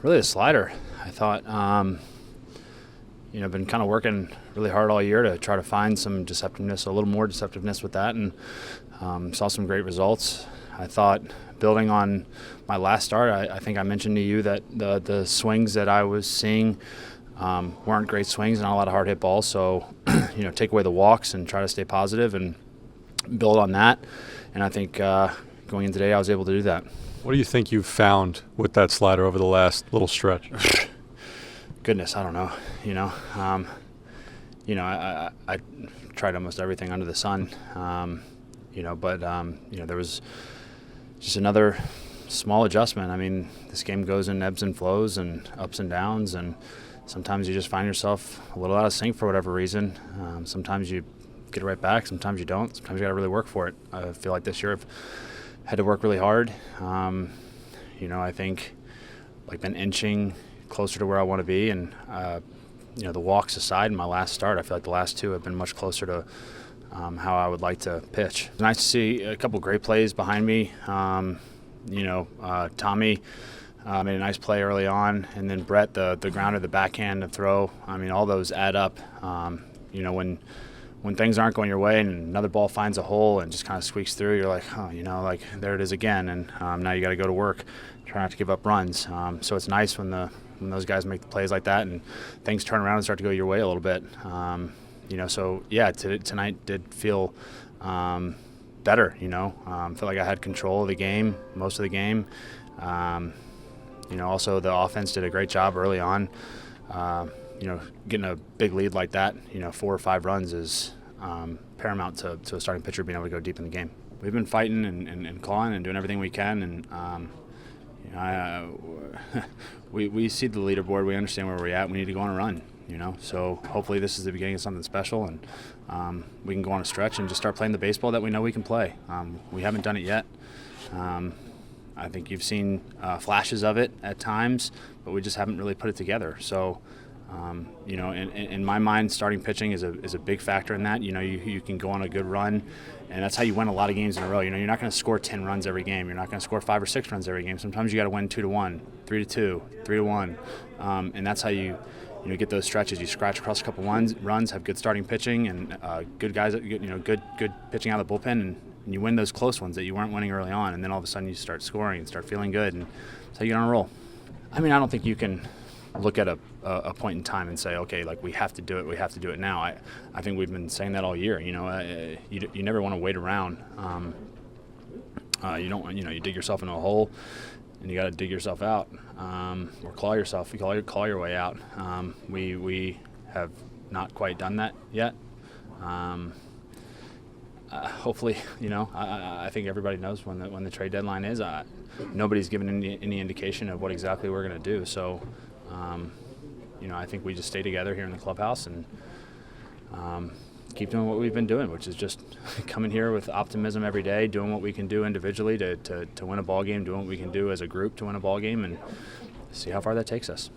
Really a slider. I thought, been kind of working really hard all year to try to find some deceptiveness, a little more deceptiveness with that, and saw some great results. I thought building on my last start, I think I mentioned to you that the swings that I was seeing weren't great swings, not a lot of hard hit balls. So, take away the walks and try to stay positive and build on that. And I think going in today, I was able to do that. What do you think you've found with that slider over the last little stretch? Goodness, I don't know. I tried almost everything under the sun. But there was just another small adjustment. I mean, this game goes in ebbs and flows and ups and downs, and sometimes you just find yourself a little out of sync for whatever reason. Sometimes you get it right back, sometimes you don't. Sometimes you got to really work for it. I feel like this year I've had to work really hard. I think I've been inching closer to where I want to be, and the walks aside in my last start, I feel like the last two have been much closer to how I would like to pitch. It's nice to see a couple great plays behind me. Tommy made a nice play early on, and then Brett, the grounder, the backhand, the throw. I mean, all those add up. When things aren't going your way and another ball finds a hole and just kind of squeaks through, you're like, there it is again, and now you got to go to work, try not to give up runs. So it's nice when those guys make the plays like that and things turn around and start to go your way a little bit. Tonight did feel better. Felt like I had control of the game, most of the game. Also the offense did a great job early on. Getting a big lead like that, 4 or 5 runs is paramount to a starting pitcher being able to go deep in the game. We've been fighting and clawing and doing everything we can, and we see the leaderboard. We understand where we're at. We need to go on a run. So hopefully this is the beginning of something special, and we can go on a stretch and just start playing the baseball that we know we can play. We haven't done it yet. I think you've seen flashes of it at times, but we just haven't really put it together. So, in my mind, starting pitching is a big factor in that. You can go on a good run, and that's how you win a lot of games in a row. You're not going to score 10 runs every game. You're not going to score 5 or 6 runs every game. Sometimes you got to win 2-1, 3-2, 3-1, and that's how you get those stretches. You scratch across a couple runs, have good starting pitching, and good guys, good pitching out of the bullpen, and you win those close ones that you weren't winning early on, and then all of a sudden you start scoring and start feeling good, and that's how you get on a roll. I mean, I don't think you can look at a point in time and say, okay, we have to do it now. I think we've been saying that all year. You never want to wait around. You dig yourself into a hole, and you got to dig yourself out, or claw yourself. You claw your way out. We have not quite done that yet. Hopefully, I think everybody knows when the trade deadline is. Nobody's given any indication of what exactly we're going to do. So, I think we just stay together here in the clubhouse and keep doing what we've been doing, which is just coming here with optimism every day, doing what we can do individually to win a ball game, doing what we can do as a group to win a ball game, and see how far that takes us.